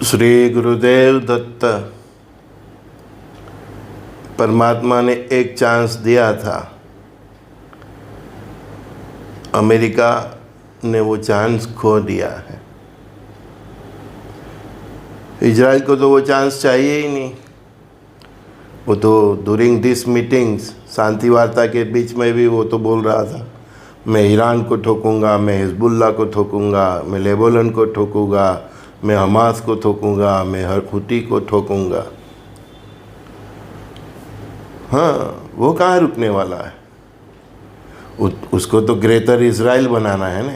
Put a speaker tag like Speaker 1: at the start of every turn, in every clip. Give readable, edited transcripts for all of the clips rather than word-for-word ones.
Speaker 1: श्री गुरुदेव दत्त। परमात्मा ने एक चांस दिया था, अमेरिका ने वो चांस खो दिया है। इजराइल को तो वो चांस चाहिए ही नहीं। वो तो ड्यूरिंग दिस मीटिंग्स शांति वार्ता के बीच में भी वो तो बोल रहा था, मैं ईरान को ठोकूंगा, मैं हिजबुल्ला को ठोकूंगा, मैं लेबनान को ठोकूंगा, मैं हमास को ठोकूंगा, मैं हुती को ठोकूंगा। हाँ, वो कहाँ रुकने वाला है। उसको तो ग्रेटर इजराइल बनाना है ना।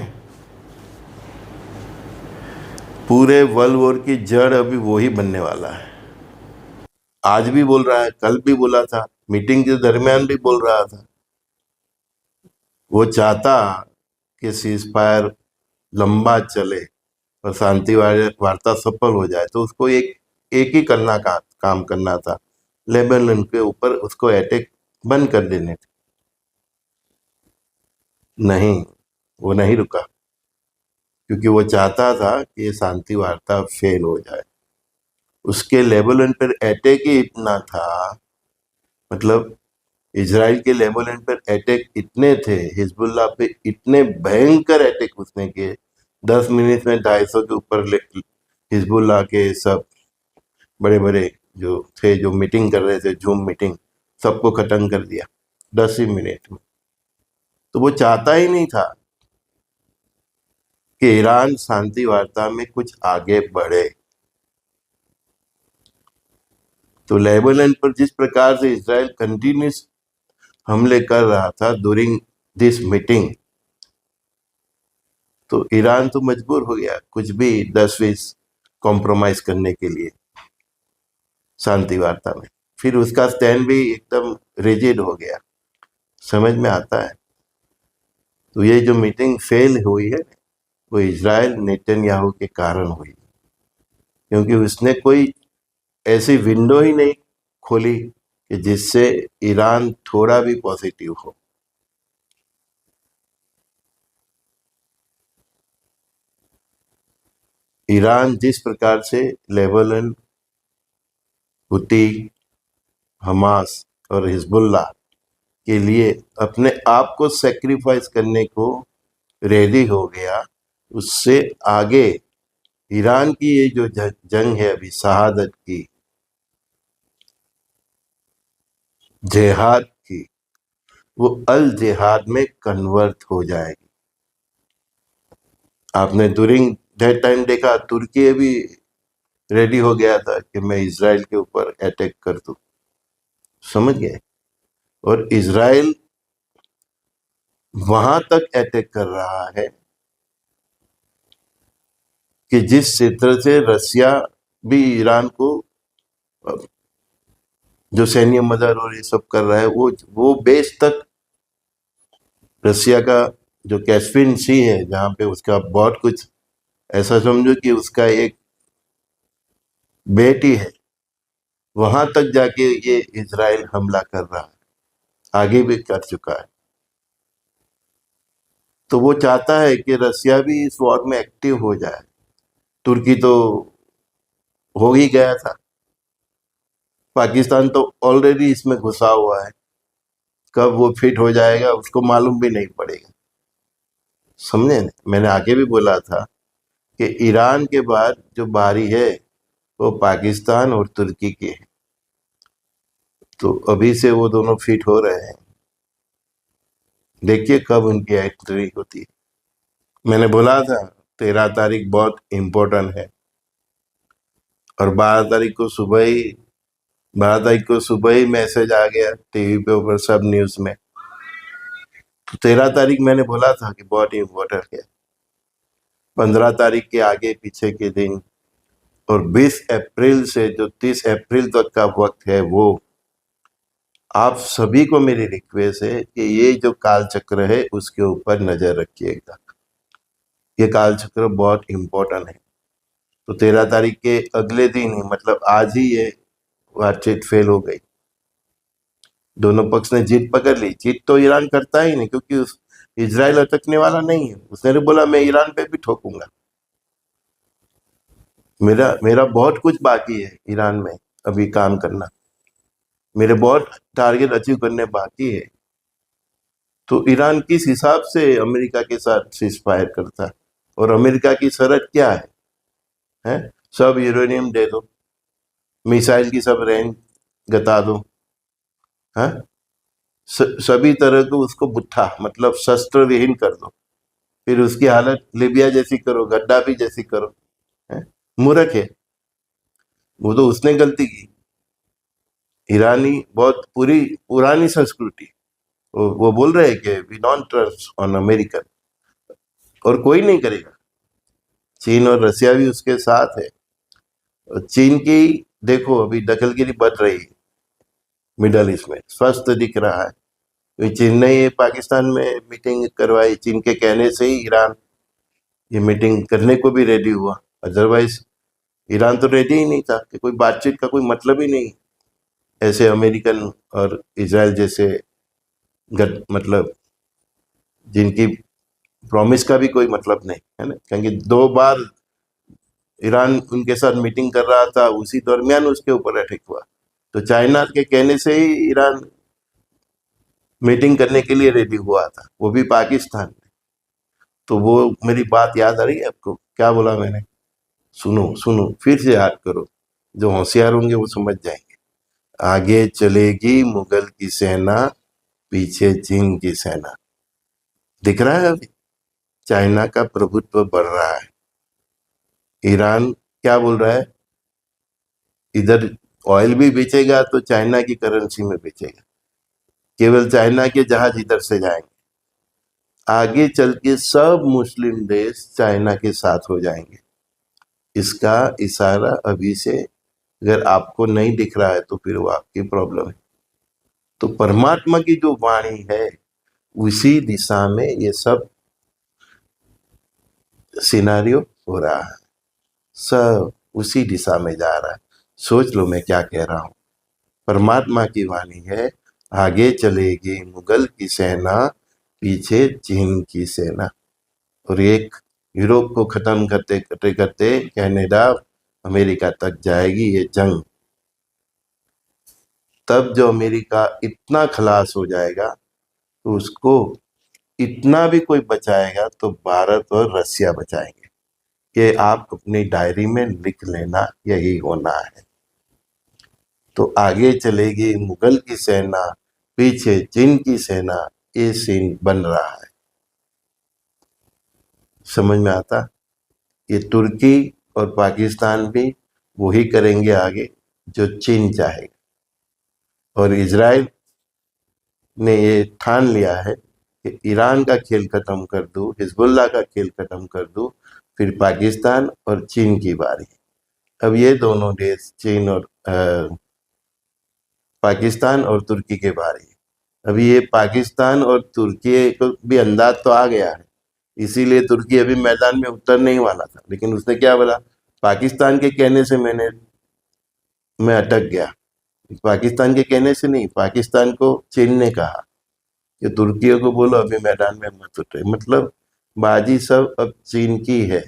Speaker 1: पूरे वर्ल्ड वॉर की जड़ अभी वो ही बनने वाला है। आज भी बोल रहा है, कल भी बोला था, मीटिंग के दरमियान भी बोल रहा था। वो चाहता कि सीज फायर लंबा चले और शांति वार्ता सफल हो जाए, तो उसको एक ही काम करना था, लेबनान के ऊपर उसको अटैक बंद कर देने थे। नहीं, वो नहीं रुका, क्योंकि वो चाहता था कि ये शांति वार्ता फेल हो जाए। उसके लेबनान पर अटैक ही इतना था, मतलब इजराइल के लेबनान पर अटैक इतने थे, हिजबुल्लाह पे इतने भयंकर अटैक उसने किए। 10 मिनट में 250 के ऊपर हिजबुल्लाह के सब बड़े बड़े जो थे, जो मीटिंग कर रहे थे, जूम मीटिंग, सबको खत्म कर दिया 10 ही मिनट में। तो वो चाहता ही नहीं था कि ईरान शांति वार्ता में कुछ आगे बढ़े। तो लेबनान पर जिस प्रकार से इजराइल कंटिन्यूस हमले कर रहा था ड्यूरिंग दिस मीटिंग, तो ईरान तो मजबूर हो गया कुछ भी 10-20 कॉम्प्रोमाइज करने के लिए शांति वार्ता में। फिर उसका स्टैंड भी एकदम रिजिड हो गया, समझ में आता है। तो ये जो मीटिंग फेल हुई है, वो इजराइल नेतन्याहू के कारण हुई, क्योंकि उसने कोई ऐसी विंडो ही नहीं खोली कि जिससे ईरान थोड़ा भी पॉजिटिव हो। ईरान जिस प्रकार से लेबनान, हुती, हमास और हिजबुल्लाह के लिए अपने आप को सेक्रीफाइस करने को रेडी हो गया, उससे आगे ईरान की ये जो जंग है अभी शहादत की, जिहाद की, वो अल जिहाद में कन्वर्ट हो जाएगी। आपने ड्यूरिंग दैट टाइम देखा, तुर्की भी रेडी हो गया था कि मैं इजराइल के ऊपर अटैक कर दूं, समझ गए। और इजराइल वहां तक अटैक कर रहा है कि जिस क्षेत्र से रसिया भी ईरान को जो सैन्य मदद और ये सब कर रहा है, वो बेस तक रसिया का जो कैस्पियन सी है, जहाँ पे उसका बहुत कुछ, ऐसा समझो कि उसका एक बेटी है, वहां तक जाके ये इजराइल हमला कर रहा है, आगे भी कर चुका है। तो वो चाहता है कि रसिया भी इस वॉर में एक्टिव हो जाए। तुर्की तो हो ही गया था, पाकिस्तान तो ऑलरेडी इसमें घुसा हुआ है, कब वो फिट हो जाएगा उसको मालूम भी नहीं पड़ेगा, समझे न? मैंने आगे भी बोला था कि ईरान के बाद जो बारी है वो पाकिस्तान और तुर्की की है। तो अभी से वो दोनों फिट हो रहे हैं, देखिए कब उनकी एंट्री होती है। मैंने बोला था 13 तारीख बहुत इम्पोर्टेंट है, और 12 तारीख को सुबह ही मैसेज आ गया टीवी पे ऊपर सब न्यूज में। तो 13 तारीख मैंने बोला था कि बहुत इम्पोर्टेंट है। 15 तारीख के आगे पीछे के दिन और 20 अप्रैल से जो 30 अप्रैल तक का वक्त है, वो आप सभी को मेरी रिक्वेस्ट है कि ये जो काल चक्र है उसके ऊपर नजर रखिएगा। ये काल चक्र बहुत इम्पोर्टेंट है। तो 13 तारीख के अगले दिन ही, मतलब आज ही, ये बातचीत फेल हो गई। दोनों पक्ष ने जीत पकड़ ली। जीत तो ईरान करता ही नहीं, क्योंकि इजराइल अटकने वाला नहीं है। उसने बोला मैं ईरान पे भी ठोकूंगा। मेरा मेरा बहुत कुछ बाकी है ईरान में अभी काम करना। मेरे बहुत टारगेट अचीव करने बाकी है। तो ईरान किस हिसाब से अमेरिका के साथ सीज फायर करता है? और अमेरिका की शर्त क्या है? सब यूरेनियम दे दो, मिसाइल की सब रेंज घटा दो, है? सभी तरह को उसको बुट्ठा मतलब शस्त्र विहीन कर दो, फिर उसकी हालत लिबिया जैसी करो, गद्दाफी जैसी करो, है? मूर्ख है वो, तो उसने गलती की। ईरानी बहुत पूरी पुरानी संस्कृति, वो बोल रहे हैं कि we don't trust on American, और कोई नहीं करेगा। चीन और रसिया भी उसके साथ है। और चीन की देखो अभी दखलगिरी बढ़ रही है मिडल ईस्ट में, स्वस्थ दिख रहा है। तो चीन ने ये पाकिस्तान में मीटिंग करवाई, चीन के कहने से ही ईरान ये मीटिंग करने को भी रेडी हुआ। अदरवाइज ईरान तो रेडी ही नहीं था, कि कोई बातचीत का कोई मतलब ही नहीं। ऐसे अमेरिकन और इजराइल जैसे मतलब जिनकी प्रॉमिस का भी कोई मतलब नहीं है ना, क्योंकि 2 बार ईरान उनके साथ मीटिंग कर रहा था, उसी दरमियान उसके ऊपर अटैक हुआ। तो चाइना के कहने से ही ईरान मीटिंग करने के लिए रेडी हुआ था, वो भी पाकिस्तान में। तो वो मेरी बात याद आ रही है आपको, क्या बोला मैंने? सुनो सुनो, फिर से याद करो, जो होशियार होंगे वो समझ जाएंगे। आगे चलेगी मुगल की सेना, पीछे चीन की सेना। दिख रहा है अभी चाइना का प्रभुत्व बढ़ रहा है। ईरान क्या बोल रहा है, इधर ऑयल भी बेचेगा तो चाइना की करेंसी में बेचेगा, केवल चाइना के जहाज इधर से जाएंगे। आगे चल के सब मुस्लिम देश चाइना के साथ हो जाएंगे। इसका इशारा अभी से अगर आपको नहीं दिख रहा है तो फिर वो आपकी प्रॉब्लम है। तो परमात्मा की जो वाणी है उसी दिशा में ये सब सिनारियो हो रहा है, सब उसी दिशा में जा रहा है। सोच लो मैं क्या कह रहा हूँ। परमात्मा की वाणी है, आगे चलेगी मुगल की सेना, पीछे चीन की सेना। और एक यूरोप को खत्म करते करते करते कनाडा अमेरिका तक जाएगी ये जंग। तब जो अमेरिका इतना खलास हो जाएगा तो उसको इतना भी कोई बचाएगा तो भारत और रसिया बचाएंगे। ये आप अपनी डायरी में लिख लेना, यही होना है। तो आगे चलेगी मुगल की सेना, पीछे चीन की सेना, ये सीन बन रहा है। समझ में आता? ये तुर्की और पाकिस्तान भी वही करेंगे आगे जो चीन चाहेगा। और इजराइल ने ये ठान लिया है कि ईरान का खेल खत्म कर दूं, हिजबुल्लाह का खेल खत्म कर दूं, फिर पाकिस्तान और चीन की बारी। अब ये दोनों देश चीन और पाकिस्तान और तुर्की के बारे में। अभी ये पाकिस्तान और तुर्की को भी अंदाज तो आ गया है, इसीलिए तुर्की अभी मैदान में उतरने ही वाला था, लेकिन उसने क्या बोला, पाकिस्तान के कहने से मैं अटक गया। पाकिस्तान के कहने से नहीं, पाकिस्तान को चीन ने कहा कि तुर्कियों को बोलो अभी मैदान में मत उतरे। मतलब बाजी सब अब चीन की है,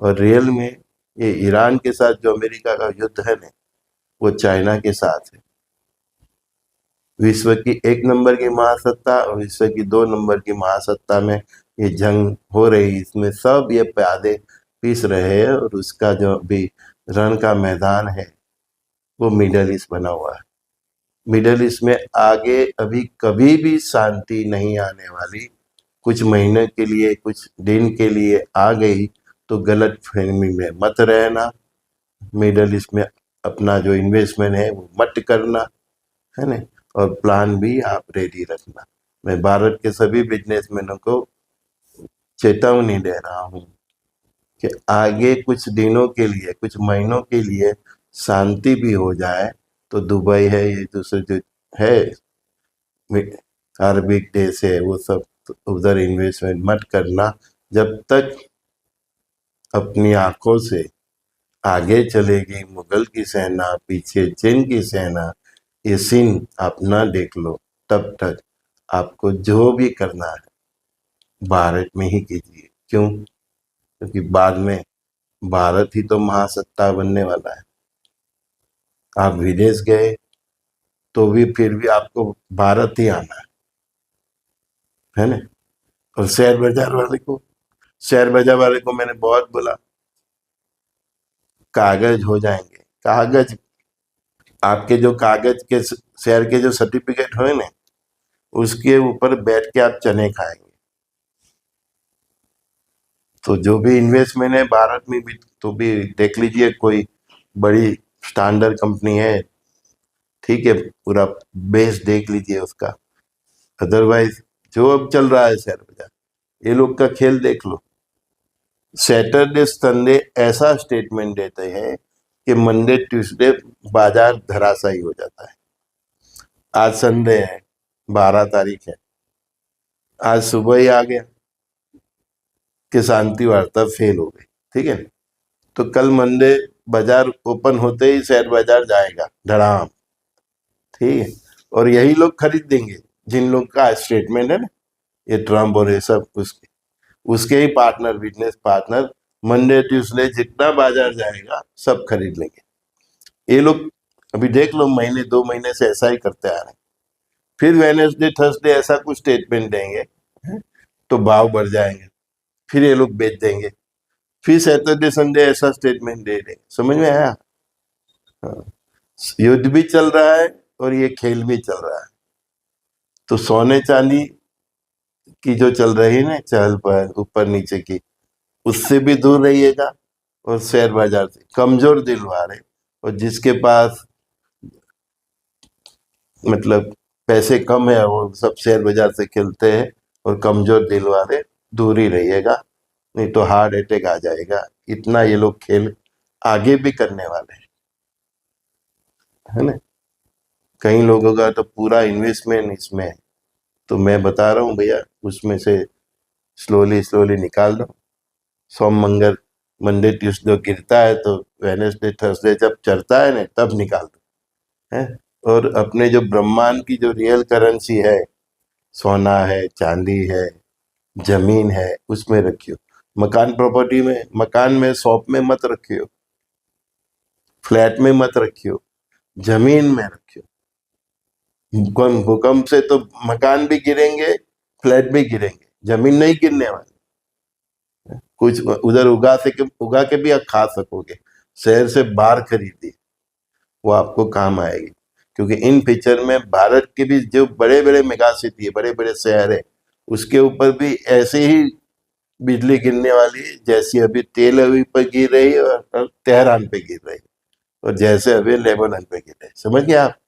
Speaker 1: और रियल में ये ईरान के साथ जो अमेरिका का युद्ध है ना, वो चाइना के साथ है। विश्व की 1 नंबर की महासत्ता और विश्व की 2 नंबर की महासत्ता में ये जंग हो रही। इसमें सब ये प्यादे पीस रहे हैं, और उसका जो भी रण का मैदान है वो मिडल ईस्ट बना हुआ है। मिडल ईस्ट में आगे अभी कभी भी शांति नहीं आने वाली। कुछ महीने के लिए, कुछ दिन के लिए आ गई तो गलत फहमी में मत रहना। मिडल ईस्ट में अपना जो इन्वेस्टमेंट है वो मत करना, है ना। और प्लान भी आप रेडी रखना। मैं भारत के सभी बिजनेसमैनों को चेतावनी दे रहा हूँ कि आगे कुछ दिनों के लिए, कुछ महीनों के लिए शांति भी हो जाए तो दुबई है, ये दूसरे जो है अरबिक देश है, वो सब उधर इन्वेस्टमेंट मत करना जब तक अपनी आंखों से आगे चलेगी मुगल की सेना, पीछे चीन की सेना, ये सीन आप ना देख लो। तब तक आपको जो भी करना है भारत में ही कीजिए। क्यों? क्योंकि बाद में भारत ही तो महासत्ता बनने वाला है। आप विदेश गए तो भी फिर भी आपको भारत ही आना है ना। और शेयर बाजार वाले को मैंने बहुत बोला, कागज हो जाएंगे, कागज, आपके जो कागज के शेयर के जो सर्टिफिकेट हुए ना, उसके ऊपर बैठ के आप चने खाएंगे। तो जो भी इन्वेस्टमेंट है भारत में भी, तो भी देख लीजिए, कोई बड़ी स्टैंडर्ड कंपनी है, ठीक है, पूरा बेस देख लीजिए उसका। अदरवाइज जो अब चल रहा है शेयर बाजार, ये लोग का खेल देख लो। सैटरडे संडे ऐसा स्टेटमेंट देते हैं कि मंडे ट्यूसडे बाजार धराशायी हो जाता है। आज संडे है, 12 तारीख है, आज सुबह ही आ गया कि शांति वार्ता फेल हो गई, ठीक है। तो कल मंडे बाजार ओपन होते ही शेयर बाजार जाएगा धड़ाम, ठीक है। और यही लोग खरीद देंगे जिन लोग का स्टेटमेंट है ना, ये ट्रम्प और ये सब उसके ही partner, business partner, Monday Tuesday जितना बाजार जाएगा सब खरीद लेंगे। ये लोग अभी देख लो, महीने 2 महीने से ऐसा ही करते आ रहे हैं। फिर वेनेसडे थर्सडे ऐसा कुछ स्टेटमेंट देंगे तो भाव बढ़ जाएंगे, फिर ये लोग बेच देंगे, फिर सैटरडे संडे ऐसा स्टेटमेंट दे देंगे। समझ में आया? हाँ। युद्ध भी चल रहा है और ये खेल भी चल रहा है। तो सोने चांदी की जो चल रही है ना चहल पहल ऊपर नीचे की, उससे भी दूर रहिएगा, और शेयर बाजार से कमजोर दिल वाले और जिसके पास मतलब पैसे कम है वो सब शेयर बाजार से खेलते हैं, और कमजोर दिल वाले दूर ही रहिएगा, नहीं तो हार्ट अटैक आ जाएगा। इतना ये लोग खेल आगे भी करने वाले हैं, है ना। कई लोगों का तो पूरा इन्वेस्टमेंट इसमें है, तो मैं बता रहा हूँ भैया, उसमें से स्लोली स्लोली निकाल दो। सोम मंगल मंडे ट्यूसडे गिरता है तो वेनेसडे थर्सडे जब चढ़ता है ना तब निकाल दो, है। और अपने जो ब्रह्मांड की जो रियल करेंसी है, सोना है, चांदी है, जमीन है, उसमें रखियो। मकान प्रॉपर्टी में, मकान में, शॉप में मत रखियो, फ्लैट में मत रखियो, जमीन में रखियो। भूकंप से तो मकान भी गिरेंगे, फ्लैट भी गिरेंगे, जमीन नहीं गिरने वाली। कुछ उधर उगा के भी आप खा सकोगे। शहर से बाहर खरीदी, वो आपको काम आएगी, क्योंकि इन फ्यूचर में भारत के भी जो बड़े बड़े मेगा सिटी है, बड़े बड़े शहर है, उसके ऊपर भी ऐसे ही बिजली गिरने वाली है जैसी अभी तेल अवी पर गिर रही है और तेहरान पे गिर रही है, और जैसे अभी लेबनान पे गिर रही है। समझ गए आप?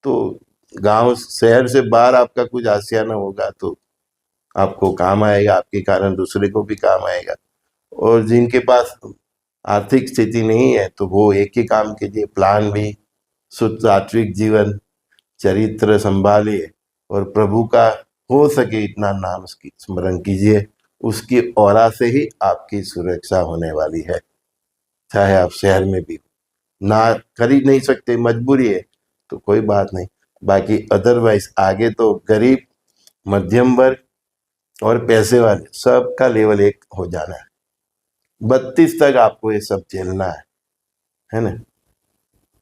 Speaker 1: तो गांव शहर से बाहर आपका कुछ आशियाना होगा तो आपको काम आएगा, आपके कारण दूसरे को भी काम आएगा। और जिनके पास आर्थिक स्थिति नहीं है तो वो एक ही काम कीजिए, प्लान भी, शुद्ध सात्विक जीवन, चरित्र संभालिए, और प्रभु का हो सके इतना नाम उसकी स्मरण कीजिए। उसकी औरा से ही आपकी सुरक्षा होने वाली है, चाहे आप शहर में भी हो। ना खरीद नहीं सकते, मजबूरी है, तो कोई बात नहीं। बाकी अदरवाइज आगे तो गरीब, मध्यम वर्ग और पैसे वाले सबका लेवल एक हो जाना है। 32 तक आपको ये सब झेलना है ना।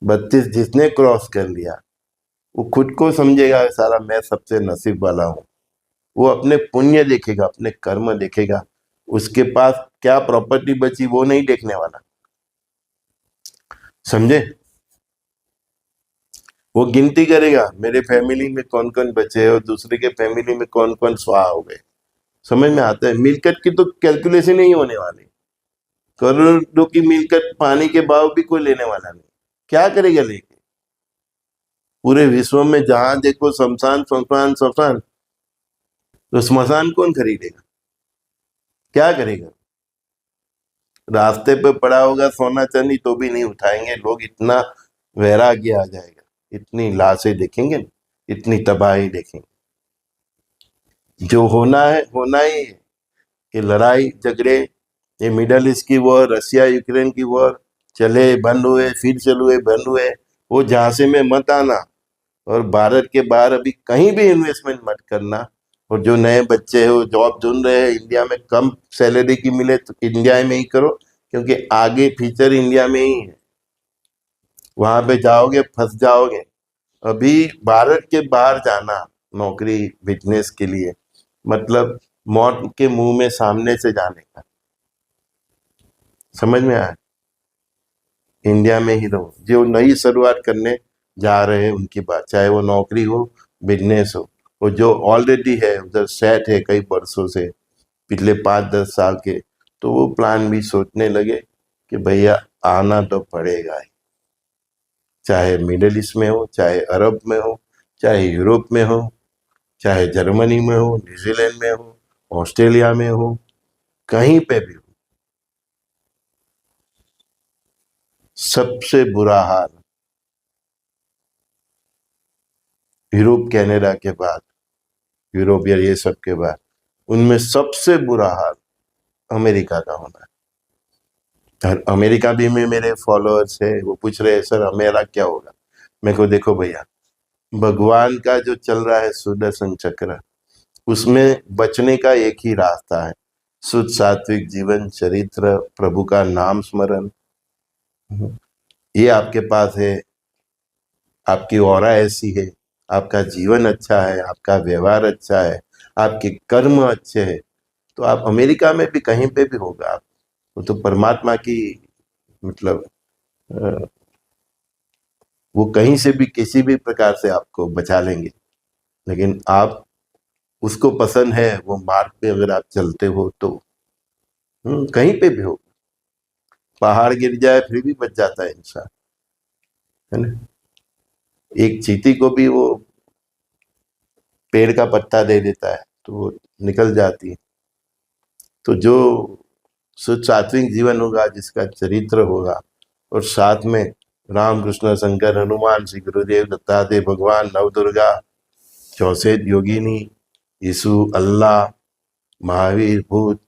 Speaker 1: 32 जिसने क्रॉस कर लिया वो खुद को समझेगा सारा मैं सबसे नसीब वाला हूँ। वो अपने पुण्य देखेगा, अपने कर्म देखेगा, उसके पास क्या प्रॉपर्टी बची वो नहीं देखने वाला, समझे। वो गिनती करेगा मेरे फैमिली में कौन कौन बचे और दूसरे के फैमिली में कौन कौन स्वाहा हो गए। समझ में आता है? मिलकत की तो कैलकुलेशन नहीं होने वाली। करोड़ों की मिलकत, पानी के भाव भी कोई लेने वाला नहीं। क्या करेगा लेके? पूरे विश्व में जहां देखो शमशान शमशान शमशान, तो स्मशान कौन खरीदेगा? क्या करेगा? रास्ते पे पड़ा होगा सोना चांदी तो भी नहीं उठाएंगे लोग, इतना वैराग्य आ जाएगा, इतनी लाशें देखेंगे, इतनी तबाही देखेंगे। जो होना है होना ही है। ये लड़ाई झगड़े, ये मिडल ईस्ट की वॉर, रशिया यूक्रेन की वॉर चले बंद हुए, फिर चलुए बंद हुए, वो झांसे में मत आना। और भारत के बाहर अभी कहीं भी इन्वेस्टमेंट मत करना। और जो नए बच्चे हो जॉब ढूंढ रहे हैं, इंडिया में कम सैलरी की मिले तो इंडिया में ही करो, क्योंकि आगे फ्यूचर इंडिया में ही है। वहां पे जाओगे फंस जाओगे। अभी भारत के बाहर जाना नौकरी बिजनेस के लिए मतलब मौत के मुंह में सामने से जाने का। समझ में आया? इंडिया में ही रहो। जो नई शुरुआत करने जा रहे हैं उनकी बात, चाहे वो नौकरी हो बिजनेस हो, वो जो ऑलरेडी है उधर सेट है कई वर्षों से, पिछले 5-10 साल के, तो वो प्लान भी सोचने लगे कि भैया आना तो पड़ेगा ही। चाहे मिडिल ईस्ट में हो, चाहे अरब में हो, चाहे यूरोप में हो, चाहे जर्मनी में हो, न्यूजीलैंड में हो, ऑस्ट्रेलिया में हो, कहीं पे भी हो। सबसे बुरा हाल यूरोप कनाडा के बाद, यूरोप या ये सब के बाद, उनमें सबसे बुरा हाल अमेरिका का होना है। और अमेरिका भी में मेरे फॉलोअर्स है, वो पूछ रहे हैं सर हमेरा क्या होगा। मेरे को देखो भैया, भगवान का जो चल रहा है सुदर्शन चक्र, उसमें बचने का एक ही रास्ता है, शुद्ध सात्विक जीवन चरित्र, प्रभु का नाम स्मरण। ये आपके पास है, आपकी ऑरा ऐसी है, आपका जीवन अच्छा है, आपका व्यवहार अच्छा है, आपके कर्म अच्छे हैं, तो आप अमेरिका में भी कहीं पे भी होगा। आप वो तो परमात्मा की मतलब अ, वो कहीं से भी किसी भी प्रकार से आपको बचा लेंगे। लेकिन आप उसको पसंद है वो मार्ग पे अगर आप चलते हो तो कहीं पे भी हो। पहाड़ गिर जाए फिर भी बच जाता है इंसान, है ना। एक चींटी को भी वो पेड़ का पत्ता दे देता है तो वो निकल जाती है। तो जो शुद्ध सात्विक जीवन होगा, जिसका चरित्र होगा, और साथ में राम कृष्ण शंकर हनुमान श्री गुरुदेव दत्तात्रेय भगवान नवदुर्गा, चौसठ योगिनी, यीशु, अल्लाह, महावीर, भूत,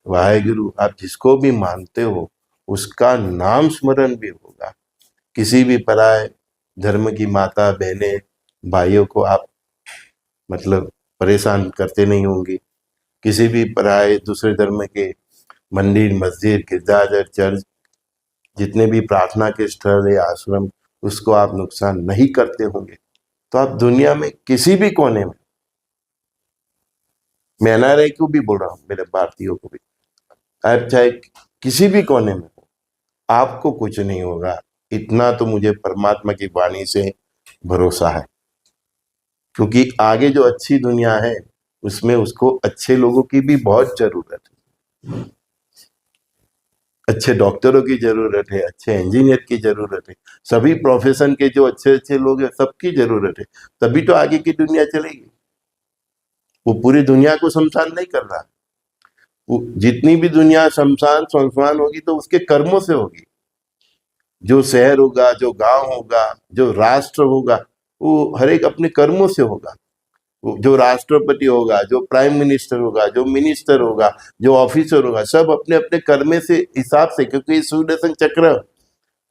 Speaker 1: वाहेगुरु, आप जिसको भी मानते हो उसका नाम स्मरण भी होगा। किसी भी पराये धर्म की माता बहनें भाइयों को आप मतलब परेशान करते नहीं होंगे। किसी भी पराये दूसरे धर्म के मंदिर, मस्जिद, गिरजाघर, चर्च, जितने भी प्रार्थना के स्थल या आश्रम, उसको आप नुकसान नहीं करते होंगे। तो आप दुनिया में किसी भी कोने में, मैं एनआरआई को भी बोल रहा हूँ, मेरे भारतीयों को भी, आप चाहे किसी भी कोने में हो, आपको कुछ नहीं होगा। इतना तो मुझे परमात्मा की वाणी से भरोसा है, क्योंकि आगे जो अच्छी दुनिया है उसमें उसको अच्छे लोगों की भी बहुत जरूरत है। अच्छे डॉक्टरों की जरूरत है, अच्छे इंजीनियर की जरूरत है, सभी प्रोफेशन के जो अच्छे अच्छे लोग हैं सबकी जरूरत है। तभी तो आगे की दुनिया चलेगी। वो पूरी दुनिया को शमशान नहीं कर रहा। वो जितनी भी दुनिया शमशान शमशान होगी तो उसके कर्मों से होगी। जो शहर होगा, जो गांव होगा, जो राष्ट्र होगा, वो हर एक अपने कर्मों से होगा। जो राष्ट्रपति होगा, जो प्राइम मिनिस्टर होगा, जो मिनिस्टर होगा, जो ऑफिसर होगा, सब अपने अपने कर्मे से हिसाब से, क्योंकि सुदर्शन चक्र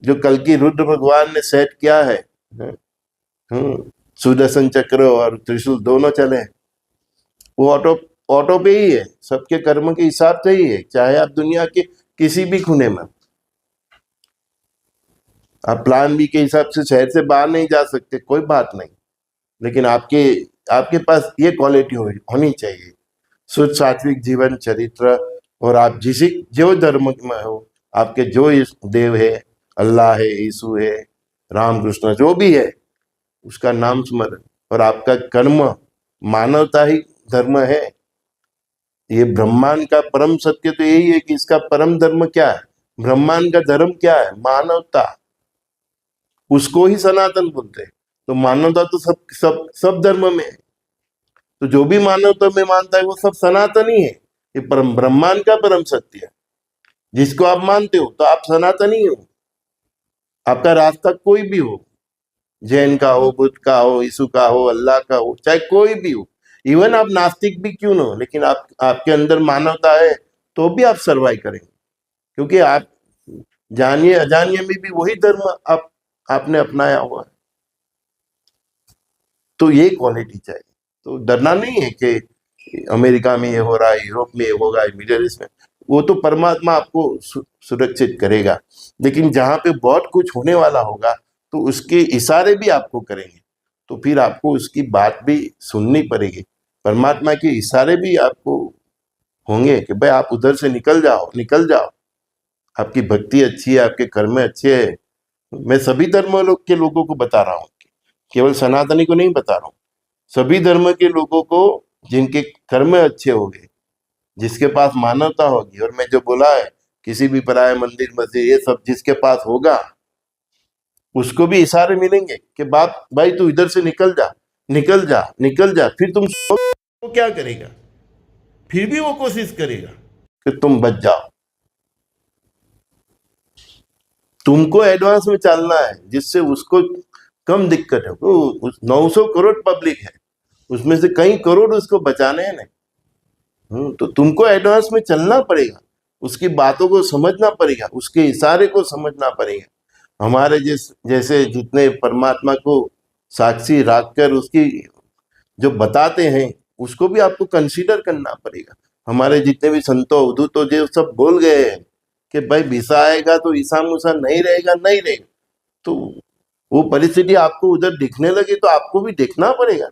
Speaker 1: जो कल की रुद्र भगवान ने सेट किया है, हम्म सुदर्शन चक्र और त्रिशूल दोनों चले, वो ऑटो ऑटो पे ही है, सबके कर्म के हिसाब से ही है। चाहे आप दुनिया के किसी भी कोने में, आप प्लान बी के हिसाब से शहर से बाहर नहीं जा सकते, कोई बात नहीं, लेकिन आपके आपके पास ये क्वालिटी होनी चाहिए, शुद्ध सात्विक जीवन चरित्र। और आप जिस जो धर्म में हो, आपके जो इस देव है, अल्लाह है, यीशु है, राम कृष्ण जो भी है, उसका नाम स्मरण, और आपका कर्म मानवता ही धर्म है। ये ब्रह्मांड का परम सत्य तो यही है कि इसका परम धर्म क्या है, ब्रह्मांड का धर्म क्या है, मानवता। उसको ही सनातन बोलते हैं। तो मानवता तो सब सब सब धर्म में है। तो जो भी मानवता में मानता है वो सब सनातनी है। ये परम ब्रह्मांड का परम सत्य है, जिसको आप मानते हो तो आप सनातनी हो। आपका रास्ता कोई भी हो, जैन का हो, बुद्ध का हो, यीशु का हो, अल्लाह का हो, चाहे कोई भी हो, इवन आप नास्तिक भी क्यों ना हो, लेकिन आप आपके अंदर मानवता है तो भी आप सर्वाइव करेंगे। क्योंकि आप जानिए अजानिए में भी वही धर्म आपने अपनाया हुआ है। तो ये क्वालिटी चाहिए। तो डरना नहीं है कि अमेरिका में ये हो रहा है, यूरोप में ये होगा, मिडिल ईस्ट में। वो तो परमात्मा आपको सुरक्षित करेगा। लेकिन जहाँ पे बहुत कुछ होने वाला होगा तो उसके इशारे भी आपको करेंगे, तो फिर आपको उसकी बात भी सुननी पड़ेगी। परमात्मा के इशारे भी आपको होंगे कि भाई आप उधर से निकल जाओ, निकल जाओ। आपकी भक्ति अच्छी है, आपके कर्म अच्छे है। मैं सभी धर्म के लोगों को बता रहा हूँ, केवल सनातनी को नहीं बता रहा हूँ, सभी धर्म के लोगों को जिनके कर्म अच्छे होंगे, जिसके पास मानवता होगी। और मैं जो बोला है, किसी भी पराये मंदिर मस्जिद ये सब जिसके पास होगा, उसको भी इशारे मिलेंगे कि बाप भाई तू इधर से निकल जा, निकल जा, निकल जा। फिर तुम वो क्या करेगा, फिर भी वो कोशिश करेगा कि तुम बच जाओ। तुमको एडवांस में चलना है जिससे उसको कम दिक्कत है। वो 900 करोड़ पब्लिक है, उसमें से कई करोड़ उसको बचाने हैं ना। तो तुमको एडवांस में चलना पड़ेगा, उसकी बातों को समझना पड़ेगा, उसके इशारे को समझना पड़ेगा। हमारे जैसे जितने परमात्मा को साक्षी रखकर उसकी जो बताते हैं, उसको भी आपको कंसीडर करना पड़ेगा। हमारे जितने भी संतों अवधूतों जो सब बोल गए हैं कि भाई भिसा आएगा तो ईसा मूसा नहीं रहेगा, नहीं रहेगा। तो वो परिस्थिति आपको उधर दिखने लगे तो आपको भी देखना पड़ेगा।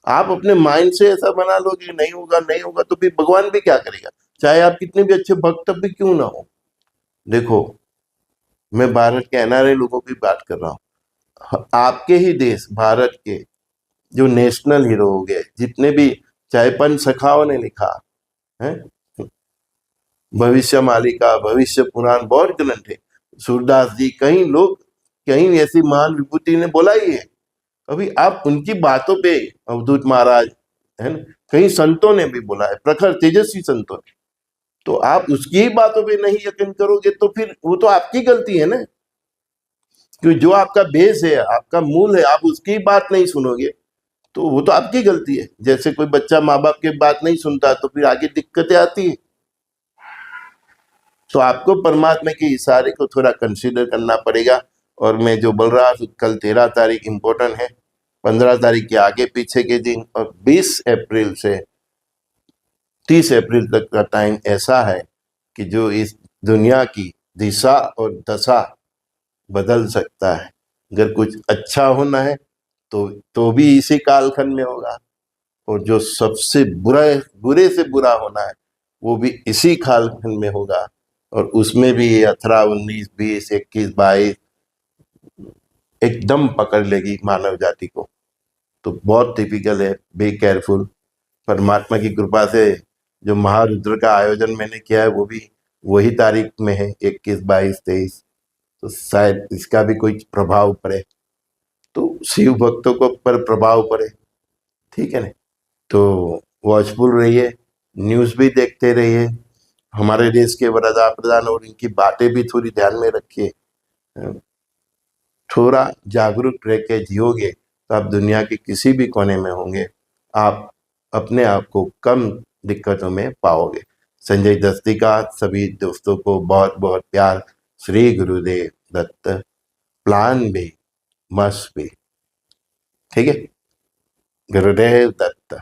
Speaker 1: आप अपने माइंड से ऐसा बना लो कि नहीं होगा, नहीं होगा, तो फिर भगवान भी क्या करेगा, चाहे आप कितने भी अच्छे भक्त भी क्यों ना हो। देखो, मैं भारत के एनआरआई लोगों की बात कर रहा हूँ। आपके ही देश भारत के जो नेशनल हीरो हो गए, जितने भी, चाहे पंच सखाओं ने लिखा है, भविष्य मालिका, भविष्य पुराण, बहुत ग्रंथ है। सूरदास जी, कई लोग, कई ऐसी महान विभूति ने बोला ही है। अभी आप उनकी बातों पे, अवधूत महाराज है ना, कई संतों ने भी बोला है, प्रखर तेजस्वी संतों ने। तो आप उसकी ही बातों पे नहीं यकीन करोगे तो फिर वो तो आपकी गलती है ना। क्योंकि जो आपका बेस है, आपका मूल है, आप उसकी बात नहीं सुनोगे तो वो तो आपकी गलती है। जैसे कोई बच्चा माँ बाप की बात नहीं सुनता तो फिर आगे दिक्कतें आती है। तो आपको परमात्मा के इशारे को थोड़ा कंसीडर करना पड़ेगा। और मैं जो बोल रहा हूँ, कल 13 तारीख इम्पोर्टेंट है, 15 तारीख के आगे पीछे के दिन, और 20 अप्रैल से 30 अप्रैल तक का टाइम ऐसा है कि जो इस दुनिया की दिशा और दशा बदल सकता है। अगर कुछ अच्छा होना है तो भी इसी कालखंड में होगा, और जो सबसे बुरे से बुरा होना है वो भी इसी कालखंड में होगा। और उसमें भी 18, 19, 20, 21, 22 एकदम पकड़ लेगी मानव जाति को। तो बहुत टिपिकल है, बी केयरफुल। परमात्मा की कृपा से जो महारुद्र का आयोजन मैंने किया है वो भी वही तारीख में है, 21, 22, 23। तो शायद इसका भी कोई प्रभाव पड़े, तो शिव भक्तों को पर प्रभाव पड़े, ठीक है ना। तो वॉचफुल रहिए, न्यूज़ भी देखते रहिए, हमारे देश के वडाप्रधान और इनकी बातें भी थोड़ी ध्यान में रखिए। थोड़ा जागरूक रह के जियोगे तो आप दुनिया के किसी भी कोने में होंगे, आप अपने आप को कम दिक्कतों में पाओगे। संजय दस्ती का सभी दोस्तों को बहुत बहुत प्यार। श्री गुरुदेव दत्त। प्लान भी, मस्त भी, ठीक है। गुरुदेव दत्त।